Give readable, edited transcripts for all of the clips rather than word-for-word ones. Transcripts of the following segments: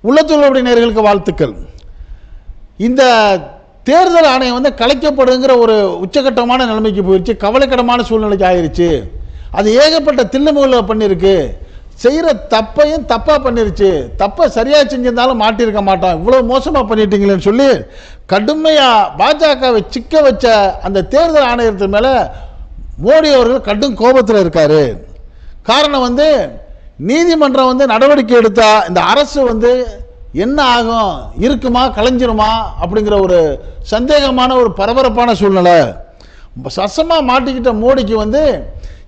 உள்ளத்துள்ளபடி நேயர்களுக்கு வாழ்த்துக்கள். இந்த தேர்தல் ஆணையம் வந்து கலைக்கப்படுங்கிற ஒரு உச்சகட்டமான நிலைமைக்கு போயிடுச்சு, கவலைக்கிடமான சூழ்நிலைக்கு ஆயிடுச்சு. அது ஏகப்பட்ட தில்லுமுள்ள பண்ணியிருக்கு, செய்கிற தப்பையும் தப்பாக பண்ணிருச்சு. தப்பை சரியாக செஞ்சிருந்தாலும் மாட்டிருக்க மாட்டான், இவ்வளோ மோசமாக பண்ணிட்டீங்களேன்னு சொல்லி கடுமையாக பாஜகவை சிக்க வச்ச அந்த தேர்தல் ஆணையத்தின் மேலே மோடி அவர்கள் கடும் கோபத்தில் இருக்காரு. காரணம் வந்து நீதிமன்றம் வந்து நடவடிக்கை எடுத்தா இந்த அரசு வந்து என்ன ஆகும், இருக்குமா கலைஞ்சிருமா அப்படிங்கிற ஒரு சந்தேகமான ஒரு பரபரப்பான சூழ்நிலை. சசமாக மாட்டிக்கிட்ட மோடிக்கு வந்து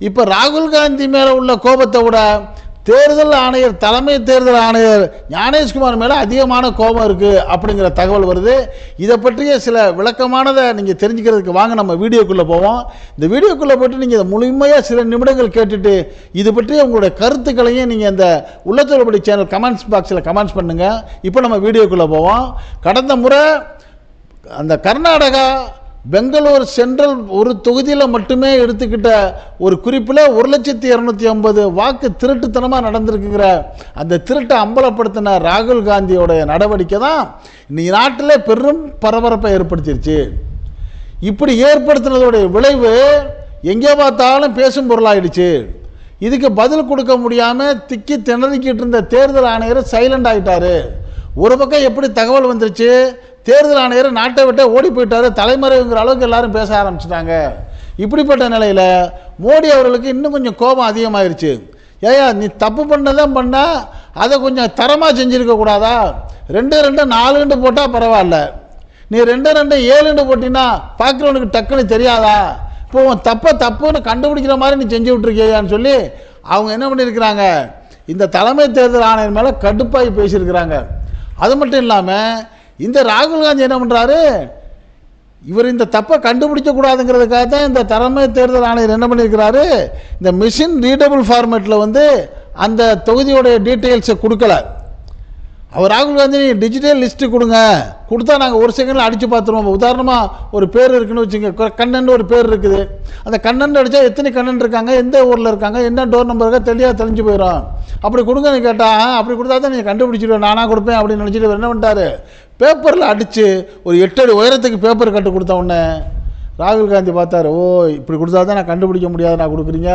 இப்போ ராகுல் காந்தி மேலே உள்ள கோபத்தை விட தேர்தல் ஆணையர், தலைமை தேர்தல் ஆணையர் ஞானேஷ்குமார் மேலே அதிகமான கோபம் இருக்குது அப்படிங்கிற தகவல் வருது. இதை பற்றிய சில விளக்கமானதை நீங்கள் தெரிஞ்சுக்கிறதுக்கு வாங்க நம்ம வீடியோக்குள்ளே போவோம். இந்த வீடியோக்குள்ளே போய்ட்டு நீங்கள் இதை முழுமையாக சில நிமிடங்கள் கேட்டுட்டு இது பற்றிய உங்களுடைய கருத்துக்களையும் நீங்கள் இந்த உள்ளத்துள்ளபடி சேனல் கமெண்ட்ஸ் பாக்ஸில் கமெண்ட்ஸ் பண்ணுங்கள். இப்போ நம்ம வீடியோக்குள்ளே போவோம். கடந்த முறை அந்த கர்நாடகா பெங்களூர் சென்ட்ரல் ஒரு தொகுதியில் மட்டுமே எடுத்துக்கிட்ட ஒரு குறிப்பில் 1,250,000 வாக்கு திருட்டுத்தனமாக நடந்திருக்குங்கிற அந்த திருட்டை அம்பலப்படுத்தின ராகுல் காந்தியோடைய நடவடிக்கை தான் இன்னைக்கு நாட்டில் பெரும் பரபரப்பை ஏற்படுத்திருச்சு. இப்படி ஏற்படுத்தினதோடைய விளைவு எங்கே பார்த்தாலும் பேசும் பொருளாயிடுச்சு. இதுக்கு பதில் கொடுக்க முடியாமல் திக்கி திணறிக்கிட்டு இருந்த தேர்தல் ஆணையர் சைலண்ட் ஆகிட்டாரு. ஒரு பக்கம் எப்படி தகவல் வந்துருச்சு, தேர்தல் ஆணையர் நாட்டை விட்டு ஓடி போயிட்டாரு, தலைமறைவுங்கிற அளவுக்கு எல்லாரும் பேச ஆரம்பிச்சிட்டாங்க. இப்படிப்பட்ட நிலையில் மோடி அவர்களுக்கு இன்னும் கொஞ்சம் கோபம் அதிகமாயிருச்சு. ஏயா நீ தப்பு பண்ணதான் பண்ணால் அதை கொஞ்சம் தரமாக செஞ்சுருக்க கூடாதா? 2-2 4 போட்டால் பரவாயில்ல, நீ 2-2 7 போட்டினா பார்க்குறவனுக்கு டக்குன்னு தெரியாதா? இப்போ உன் தப்புன்னு கண்டுபிடிக்கிற மாதிரி நீ செஞ்சு விட்டுருக்கியான்னு சொல்லி அவங்க என்ன பண்ணியிருக்கிறாங்க, இந்த தலைமை தேர்தல் ஆணையர் மேலே கடுப்பாகி பேசியிருக்கிறாங்க. அது மட்டும் இல்லாமல் இந்த ராகுல் காந்தி என்ன பண்ணுறாரு, இவர் இந்த தப்பை கண்டுபிடிக்க கூடாதுங்கிறதுக்காக தான் இந்த தலைமை தேர்தல் ஆணையர் என்ன பண்ணியிருக்கிறாரு, இந்த மிஷின் ரீடபிள் ஃபார்மேட்டில் வந்து அந்த தொகுதியோடைய டீட்டெயில்ஸை கொடுக்கல. அவர் ராகுல் காந்தி டிஜிட்டல் லிஸ்ட்டு கொடுங்க, கொடுத்தா நாங்கள் ஒரு செகண்டில் அடித்து பார்த்துருவோம். உதாரணமாக ஒரு பேர் இருக்குன்னு வச்சுங்க, கண்ணன் ஒரு பேர் இருக்குது, அந்த கண்ணன் அடித்தா எத்தனை கண்ணன் இருக்காங்க, எந்த ஊரில் இருக்காங்க, என்ன டோர் நம்பர் இருக்கா தெளிவாக தெரிஞ்சு போயிடும். அப்படி கொடுங்கன்னு கேட்டால் அப்படி கொடுத்தா தான் நீங்கள் கண்டுபிடிச்சிடுவேன், நானாக கொடுப்பேன் அப்படின்னு நினச்சிட்டு என்ன பண்ணிட்டாரு, பேப்பரில் அடித்து ஒரு 8 அடி உயரத்துக்கு பேப்பர் கட்டு கொடுத்த உடனே ராகுல் காந்தி பார்த்தாரு, ஓ இப்படி கொடுத்தா தான் நான் கண்டுபிடிக்க முடியாது, நான் கொடுக்குறீங்க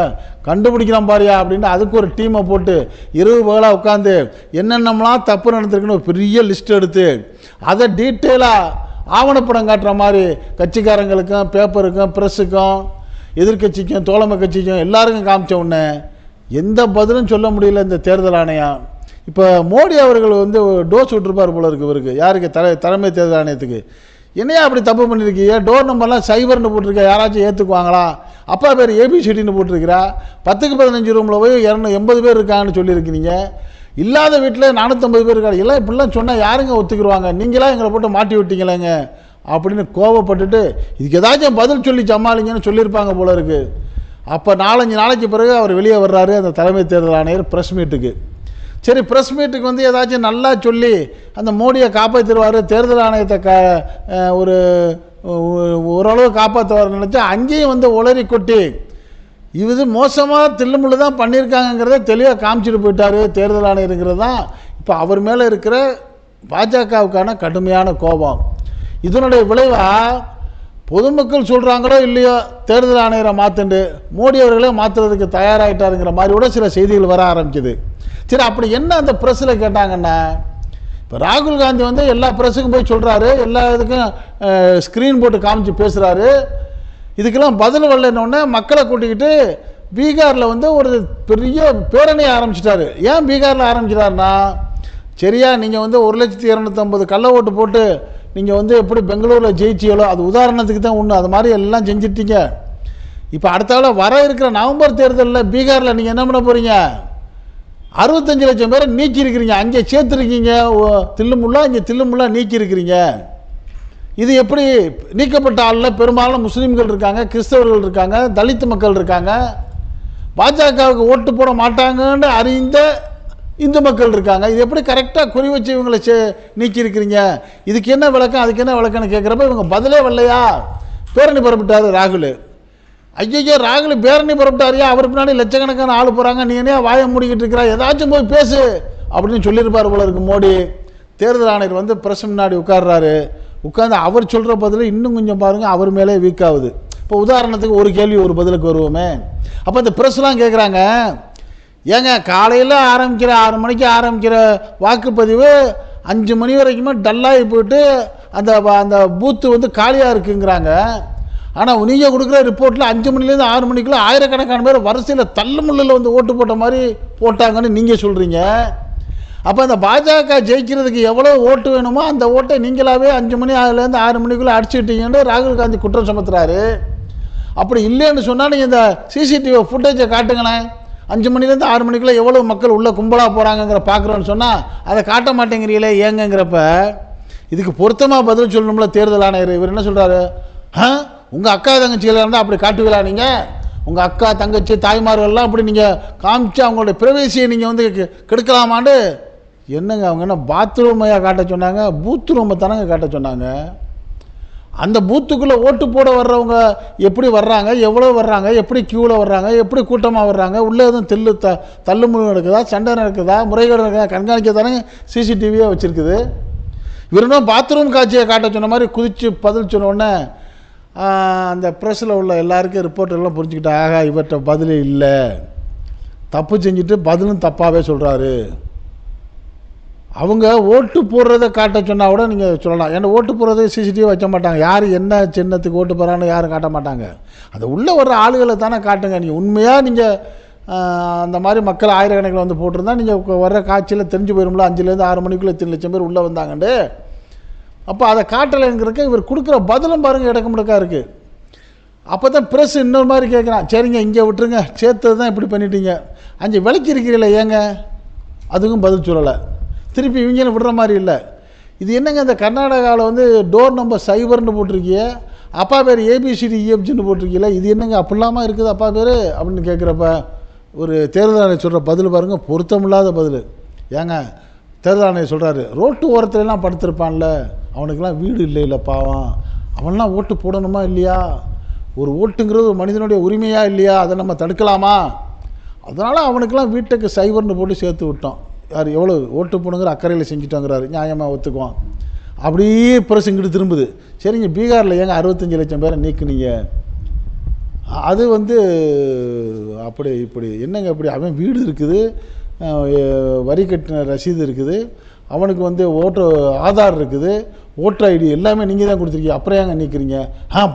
கண்டுபிடிக்கிறேன் பாரியா அப்படின்ட்டு அதுக்கு ஒரு டீமை போட்டு இரவு பகலாக உட்காந்து என்னென்னலாம் தப்பு நடந்திருக்குன்னு ஒரு பெரிய லிஸ்ட் எடுத்து அதை டீட்டெயிலாக ஆவணப்படம் காட்டுற மாதிரி கட்சிக்காரங்களுக்கும் பேப்பருக்கும் ப்ரெஸ்ஸுக்கும் எதிர்கட்சிக்கும் தோழமை கட்சிக்கும் எல்லாருக்கும் காமிச்ச உடனே எந்த பதிலும் சொல்ல முடியல இந்த தேர்தல் ஆணையம். இப்போ மோடி அவர்கள் வந்து டோஸ் விட்டுருப்பார் போல இருக்கு இவருக்கு, யாருக்கு தலைமை தேர்தல் ஆணையத்துக்கு. என்னையா அப்படி தப்பு பண்ணியிருக்கீங்க, டோர் நம்பர்லாம் சைபர்னு போட்டிருக்க, யாராச்சும் ஏற்றுக்குவாங்களா, அப்பா பேர் ஏபிசிடின்னு போட்டிருக்கிறா, 10க்கு 15 ரூமில் போய் 280 பேர் இருக்காங்கன்னு சொல்லியிருக்கிறீங்க, இல்லாத வீட்டில் 450 பேர் இருக்காங்க, எல்லாம் இப்படிலாம் சொன்னால் யாருங்க ஒத்துக்குருவாங்க, நீங்களாம் எங்களை போட்டு மாட்டி விட்டீங்களேங்க அப்படின்னு கோபப்பட்டுட்டு இதுக்கு ஏதாச்சும் பதில் சொல்லி சமாளிங்கன்னு சொல்லியிருப்பாங்க போல இருக்குது. அப்போ 4-5 நாளைக்கு பிறகு அவர் வெளியே வர்றாரு அந்த தலைமை தேர்தல் ஆணையர் ப்ரெஸ் மீட்டுக்கு. சரி, ப்ரெஸ் மீட்டுக்கு வந்து ஏதாச்சும் நல்லா சொல்லி அந்த மோடியை காப்பாற்றிடுவார், தேர்தல் ஆணையத்தை ஓரளவு காப்பாற்றுவார் நினச்சா அங்கேயும் வந்து உளறி கொட்டி இது மோசமாக தில்லுமுள்ளு தான் பண்ணியிருக்காங்கிறத தெளிவாக காமிச்சிட்டு போயிட்டார் தேர்தல் ஆணையருங்கிறது தான் இப்போ அவர் மேலே இருக்கிற பாஜகவுக்கான கடுமையான கோபம். இதனுடைய விளைவாக பொதுமக்கள் சொல்கிறாங்களோ இல்லையோ தேர்தல் ஆணையரை மாற்றுண்டு மோடி அவர்களே மாற்றுறதுக்கு தயாராகிட்டாருங்கிற மாதிரி கூட சில செய்திகள் வர ஆரம்பிக்குது. சரி, அப்படி என்ன அந்த ப்ரெஸ்ஸில் கேட்டாங்கன்னா, இப்போ ராகுல் காந்தி வந்து எல்லா ப்ரெஸ்ஸுக்கும் போய் சொல்கிறாரு, எல்லா இதுக்கும் ஸ்க்ரீன் போட்டு காமிச்சு பேசுகிறாரு, இதுக்கெல்லாம் பதில் வரலன்னொடனே மக்களை கூட்டிக்கிட்டு பீகாரில் வந்து ஒரு பெரிய பேரணியை ஆரம்பிச்சிட்டாரு. ஏன் பீகாரில் ஆரம்பிச்சிட்டாருன்னா, சரியா நீங்கள் வந்து 1,250 கள்ள ஓட்டு போட்டு நீங்கள் வந்து எப்படி பெங்களூரில் ஜெயிச்சியலோ அது உதாரணத்துக்கு தான் ஒன்று, அது மாதிரி எல்லாம் செஞ்சிட்டீங்க. இப்போ அடுத்தால வர இருக்கிற நவம்பர் தேர்தலில் பீகாரில் நீங்கள் என்ன பண்ண போகிறீங்க, 65 லட்சம் பேரை நீக்கி இருக்கிறீங்க, அங்கே சேர்த்துருக்கீங்க தில்லுமுள்ளா, இங்கே தில்லுமுள்ளா நீக்கி இருக்கிறீங்க. இது எப்படி நீக்கப்பட்ட ஆளில் பெரும்பாலும் முஸ்லீம்கள் இருக்காங்க, கிறிஸ்தவர்கள் இருக்காங்க, தலித் மக்கள் இருக்காங்க, பாஜகவுக்கு ஓட்டு போட மாட்டாங்கன்னு அறிந்த இந்து மக்கள் இருக்காங்க. இது எப்படி கரெக்டாக குறி வச்சு இவங்களை நீக்கி இருக்கிறீங்க, இதுக்கு என்ன விளக்கம் அதுக்கு என்ன விளக்கம்னு கேட்குறப்ப இவங்க பதிலே வரலையா. பேரணி புறப்பட்டார் ராகுல். ஐயோ ராகுல் பேரணி புறப்பட்டாரியா, அவர் பின்னாடி லட்சக்கணக்கான ஆள் போகிறாங்க, நீ என்ன வாயை மூடிக்கிட்டு இருக்கிறா, ஏதாச்சும் போய் பேசு அப்படின்னு சொல்லியிருப்பார் போல இருக்கு மோடி. தேர்தல் ஆணையர் வந்து பிரஸ் முன்னாடி உட்கார்றாரு. உட்கார்ந்து அவர் சொல்கிற பதில் இன்னும் கொஞ்சம் பாருங்கள் அவர் மேலே வீக் ஆகுது. இப்போ உதாரணத்துக்கு ஒரு கேள்வி ஒரு பதிலுக்கு வருவோமே. அப்போ இந்த ப்ரெஸ்லாம் கேட்குறாங்க, ஏங்க காலையில் ஆரம்பிக்கிற 6 மணிக்கு ஆரம்பிக்கிற வாக்குப்பதிவு 5 மணி வரைக்குமே டல்லாகி போயிட்டு அந்த அந்த பூத்து வந்து காலியாக இருக்குங்கிறாங்க. ஆனால் நீங்கள் கொடுக்குற ரிப்போர்ட்டில் 5 மணிலேருந்து 6 மணிக்குள்ளே ஆயிரக்கணக்கான பேர் வரிசையில் தள்ளுமுள்ளில் வந்து ஓட்டு போட்ட மாதிரி போட்டாங்கன்னு நீங்கள் சொல்கிறீங்க. அப்போ அந்த பாஜக ஜெயிக்கிறதுக்கு எவ்வளோ ஓட்டு வேணுமோ அந்த ஓட்டை நீங்களாவே 5 மணி ஆகுலேருந்து 6 மணிக்குள்ளே அடிச்சுக்கிட்டீங்கன்னு ராகுல் காந்தி குற்றம் சுமத்துறாரு. அப்படி இல்லைன்னு சொன்னால் நீங்கள் இந்த சிசிடிவி ஃபுட்டேஜை காட்டுங்களேன். 5 மணிலேருந்து 6 மணிக்குள்ளே எவ்வளோ மக்கள் உள்ளே கும்பலாக போகிறாங்கங்கிற பார்க்குறோன்னு சொன்னால் அதை காட்ட மாட்டேங்கிறீங்களே ஏங்கங்கிறப்ப இதுக்கு பொருத்தமாக பதில் சொல்லணும்ல தேர்தல் ஆணையர். இவர் என்ன சொல்கிறாரு, உங்கள் அக்கா தங்கச்சிகளாக இருந்தால் அப்படி காட்டுவீங்களா நீங்கள்? உங்கள் அக்கா தங்கச்சி தாய்மார்கள்லாம் அப்படி நீங்கள் காமிச்சு அவங்களுடைய பிரைவேசியை நீங்கள் வந்து கெடுக்கலாமான்னு என்னங்க அவங்க என்ன பாத்ரூமையாக காட்ட சொன்னாங்க? பூத் ரூமை தானங்க காட்ட சொன்னாங்க. அந்த பூத்துக்குள்ளே ஓட்டு போட வர்றவங்க எப்படி வர்றாங்க, எவ்வளோ வர்றாங்க, எப்படி க்யூவில் வர்றாங்க, எப்படி கூட்டமாக வர்றாங்க, உள்ளே எதுவும் தள்ளுமுழு நடக்குதா, சண்டை நடக்குதா, முறைகேடு நடக்குதா கண்காணிக்க தானே சிசிடிவியாக வச்சுருக்குது. இவருன்னா பாத்ரூம் காட்சியை காட்ட சொன்ன மாதிரி குதித்து பதில் சொன்னோடனே அந்த ப்ரெஸ்ஸில் உள்ள எல்லாருக்கும் ரிப்போர்ட்டெல்லாம் புரிஞ்சுக்கிட்டா, ஆகா இவர்கிட்ட பதிலே இல்லை, தப்பு செஞ்சுட்டு பதிலும் தப்பாகவே சொல்கிறாரு. அவங்க ஓட்டு போடுறதை காட்ட சொன்னால் கூட நீங்கள் சொல்லலாம். ஏன்னா ஓட்டு போடுறது சிசிடிவி வைக்க மாட்டாங்க. யார் என்ன சின்னத்துக்கு ஓட்டு போகிறான்னு யாரும் காட்ட மாட்டாங்க. அது உள்ளே வர்ற ஆளுகளை தானே காட்டுங்க. நீங்கள் உண்மையாக நீங்கள் அந்த மாதிரி மக்கள் ஆயிரக்கணக்கில் வந்து போட்டிருந்தா நீங்கள் வர்ற காட்சியில் தெரிஞ்சு போயிடும்ல. 5லேருந்து 6 மணிக்குள்ளே 3 லட்சம் பேர் உள்ளே வந்தாங்கண்டு. அப்போ அதை காட்டலைங்கிறக்க இவர் கொடுக்குற பதிலும் பாருங்கள் இடக்கு முடக்கா இருக்குது. அப்போ தான் ப்ரெஸ் இன்னொரு மாதிரி கேட்குறான், சரிங்க இங்கே விட்டுருங்க, சேர்த்தது தான் இப்படி பண்ணிட்டீங்க, 5 விலைக்கு இருக்கிறீங்களே ஏங்க, அதுக்கும் பதில் சொல்லலை. திருப்பி இவங்களும் விடுற மாதிரி இல்லை. இது என்னங்க இந்த கர்நாடகாவில் வந்து டோர் நம்பர் 0ன்னு போட்டிருக்கிய, அப்பா பேர் ABCD EFGன்னு போட்டிருக்கீங்களா, இது என்னங்க அப்படிலாமா இருக்குது அப்பா பேர் அப்படின்னு கேட்குறப்ப ஒரு தேர்தல் ஆணையர் சொல்கிற பதில் பாருங்கள், பொருத்தமில்லாத பதில். ஏங்க தேர்தல் ஆணையர் சொல்கிறாரு, ரோட்டு ஓரத்துலலாம் படுத்திருப்பான்ல அவனுக்கெல்லாம் வீடு இல்லை பாவம், அவன்லாம் ஓட்டு போடணுமா இல்லையா, ஒரு ஓட்டுங்கிறது ஒரு மனிதனுடைய உரிமையா இல்லையா, அதை நம்ம தடுக்கலாமா, அதனால் அவனுக்கெல்லாம் வீட்டுக்கு 0ன்னு போட்டு சேர்த்து விட்டோம். யார் எவ்வளோ ஓட்டு போடுங்கிற அக்கறையில் செஞ்சுட்டோங்கிறாரு, நியாயமாக ஒத்துக்குவோம். அப்படியே ப்ரெஸ் இங்கிட்டு திரும்புது, சரிங்க பீகாரில் ஏங்க 65 லட்சம் பேரை நீக்குனீங்க, அது வந்து அப்படி இப்படி என்னங்க இப்படி, அவன் வீடு இருக்குது, வரி கட்டின ரசீது இருக்குது, அவனுக்கு வந்து ஓட்டு ஆதார் இருக்குது, ஓட்டர் ஐடி எல்லாமே நீங்கள் தான் கொடுத்துருக்கீங்க, அப்புறம் ஏங்க நீக்கிறீங்க,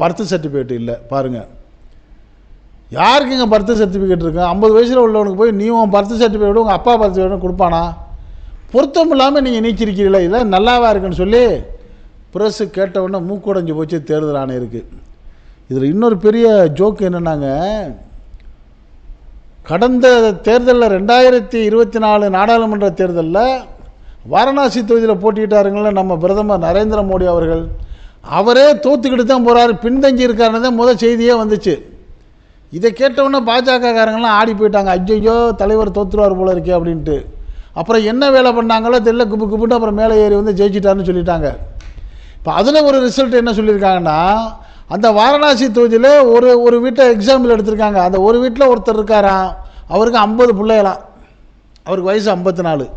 பர்த் சர்டிஃபிகேட் இல்லை பாருங்கள். யாருக்குங்க பர்த் சர்டிஃபிகேட் இருக்கு? 50 வயசில் உள்ளவனுக்கு போய் நீ உன் பர்த் சர்டிஃபிகேட் உங்கள் அப்பா பர்த் சர்டிஃபிகேட் கொடுப்பானா? பொருத்தம் இல்லாமல் நீங்கள் நீக்கிருக்கீங்களா, இல்லை நல்லாவா இருக்குன்னு சொல்லி ப்ரெஸ்ஸு கேட்டவுடனே மூக்குடைஞ்சு போச்சு தேர்தல் ஆணையருக்கு. இதில் இன்னொரு பெரிய ஜோக்கு என்னென்னாங்க, கடந்த தேர்தலில் 2024 நாடாளுமன்ற தேர்தலில் வாரணாசி தொகுதியில் போட்டிக்கிட்டாருங்கள நம்ம பிரதமர் நரேந்திர மோடி அவர்கள், அவரே தோத்துக்கிட்டு தான் போகிறாரு, பின்தங்கி இருக்காருன்னு தான் முதல் செய்தியே வந்துச்சு. இதை கேட்டவுடனே பாஜகக்காரங்களாம் ஆடி போயிட்டாங்க, ஐயோ தலைவர் தோத்துருவார் போல இருக்கே அப்படின்ட்டு. அப்புறம் என்ன வேலை பண்ணாங்களோ தெரியல, குப்பு குப்புட்டு அப்புறம் மேலே ஏறி வந்து ஜெயிச்சிட்டாருன்னு சொல்லிட்டாங்க. இப்போ அதில் ஒரு ரிசல்ட் என்ன சொல்லியிருக்காங்கன்னா, அந்த வாரணாசி தொகுதியில் ஒரு வீட்டை எக்ஸாம்பிள் எடுத்திருக்காங்க. அந்த ஒரு வீட்டில் ஒருத்தர் இருக்காராம், அவருக்கு 50 பிள்ளைகளாம், அவருக்கு வயசு 54.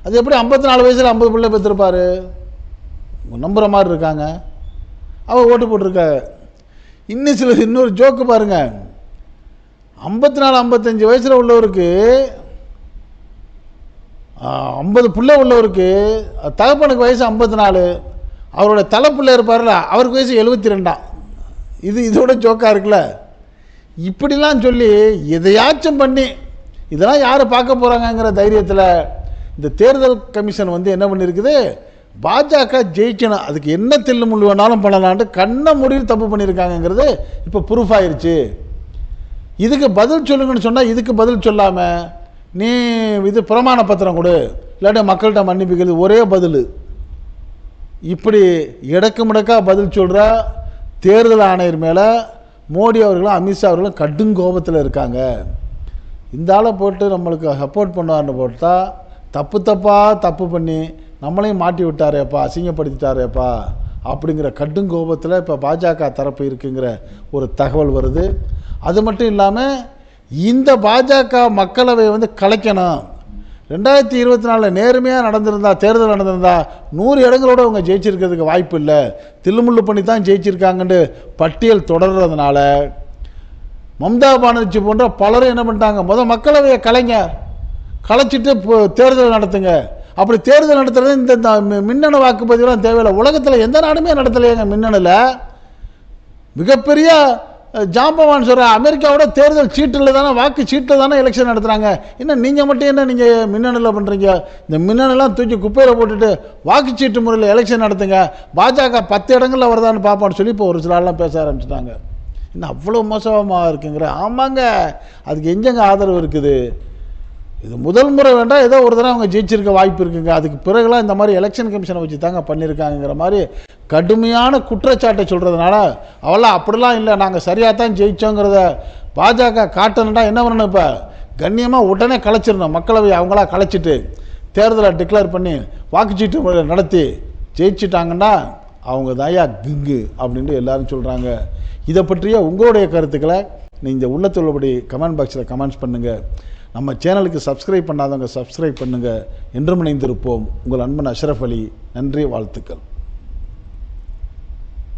அது எப்படி 54 வயசில் 50 பிள்ளை பெற்றிருப்பார்? நம்புகிற மாதிரி இருக்காங்க. அவர் ஓட்டு போட்டிருக்காங்க. இன்னொரு ஜோக்கு பாருங்கள், 54-55 வயசில் உள்ளவருக்கு 50 பிள்ளை உள்ளவருக்கு தகப்பனுக்கு வயசு 54, அவரோட தலைப்பிள்ளை இருப்பார்ல அவருக்கு வயசு 72. இதோட ஜோக்காக இருக்குல்ல. இப்படிலாம் சொல்லி எதையாச்சும் பண்ணி இதெல்லாம் யார் பார்க்க போகிறாங்கங்கிற தைரியத்தில் இந்த தேர்தல் கமிஷன் வந்து என்ன பண்ணியிருக்குது, பாஜக ஜெயிக்கணும், அதுக்கு என்ன தில்லு முள்ளு வேணாலும் பண்ணலான்ட்டு கண்ணை முடிவு தப்பு பண்ணியிருக்காங்கங்கிறது இப்போ ப்ரூஃப் ஆயிடுச்சு. இதுக்கு பதில் சொல்லுங்கன்னு சொன்னால் இதுக்கு பதில் சொல்லாமல் நீ இது பிரமாண பத்திரம் கொடு, இல்லாட்டி மக்கள்கிட்ட மன்னிப்புக்கிறது ஒரே பதில். இப்படி இடக்கு முடக்கா பதில் சொல்கிற தேர்தல் ஆணையர் மேலே மோடி அவர்களும் அமித்ஷா அவர்களும் கடும் கோபத்தில் இருக்காங்க. இந்த ஆளை போட்டு நம்மளுக்கு சப்போர்ட் பண்ணுவார்னு போட்டால் தப்பு பண்ணி நம்மளையும் மாட்டி விட்டாரேப்பா, அசிங்கப்படுத்திட்டாரேப்பா அப்படிங்கிற கடும் கோபத்தில் இப்போ பாஜக தரப்பு இருக்குங்கிற ஒரு தகவல் வருது. அது மட்டும் இல்லாமல் இந்த பாஜக மக்களவை வந்து கலைக்கணும், 2024 நேர்மையாக நடந்திருந்தா, தேர்தல் நடந்திருந்தா 100 இடங்களோட அவங்க ஜெயிச்சிருக்கிறதுக்கு வாய்ப்பு இல்லை. தில்லுமுள்ளு பண்ணி தான் ஜெயிச்சிருக்காங்கன்னு பட்டியல் தொடர்றதுனால மம்தா பானர்ஜி போன்ற பலரும் என்ன பண்ணிட்டாங்க, மக்களவையை கலைச்சிட்டு தேர்தல் நடத்துங்க. அப்படி தேர்தல் நடத்துறது இந்த மின்னணு வாக்குப்பதிவுலாம் தேவையில்லை. உலகத்தில் எந்த நாடுமே நடத்தலையேங்க மின்னணில். மிகப்பெரிய ஜாம்பவான் சொல்கிற அமெரிக்காவோட தேர்தல் சீட்டில் தானே, வாக்கு சீட்டில் தானே எலெக்ஷன் நடத்துகிறாங்க. இன்னும் நீங்கள் மட்டும் என்ன நீங்கள் மின்னணில் பண்ணுறீங்க? இந்த மின்னணுலாம் தூக்கி குப்பையில் போட்டுட்டு வாக்குச்சீட்டு முறையில் எலெக்ஷன் நடத்துங்க. பாஜக 10 இடங்களில் வருதான்னு பார்ப்பான்னு சொல்லி இப்போ ஒரு சில ஆள்லாம் பேச ஆரம்பிச்சிட்டாங்க. இன்னும் அவ்வளோ மோசமாக இருக்குங்கிற. ஆமாங்க, அதுக்கு எங்கெங்க ஆதரவு இருக்குது? இது முதல் முறை வேண்டாம், ஏதோ ஒரு தடவை அவங்க ஜெயிச்சிருக்க வாய்ப்பு இருக்குங்க. அதுக்கு பிறகுலாம் இந்த மாதிரி எலெக்ஷன் கமிஷனை வச்சு தாங்க பண்ணியிருக்காங்கிற மாதிரி கடுமையான குற்றச்சாட்டை சொல்கிறதுனால அவெல்லாம் அப்படிலாம் இல்லை, நாங்கள் சரியாக தான் ஜெயிச்சோங்கிறத பாஜக காட்டணுன்னா என்ன பண்ணணும்? இப்போ கண்ணியமாக உடனே கலைச்சிடணும். மக்களவை அவங்களா கலைச்சிட்டு தேர்தலை டிக்ளேர் பண்ணி வாக்குச்சீட்டு முறையில் நடத்தி ஜெயிச்சிட்டாங்கன்னா அவங்க தாயா கிங்கு அப்படின்ட்டு எல்லாரும் சொல்கிறாங்க. இதை பற்றிய உங்களுடைய கருத்துக்களை நீங்கள் உள்ளத்தில் உள்ளபடி கமெண்ட் பாக்ஸில் கமெண்ட்ஸ் பண்ணுங்கள். நம்ம சேனலுக்கு சப்ஸ்கிரைப் பண்ணாதவங்க சப்ஸ்கிரைப் பண்ணுங்கள். என்றும் இணைந்திருப்போம். உங்கள் அன்பன் அஷ்ரஃப் அலி. நன்றி, வாழ்த்துக்கள்.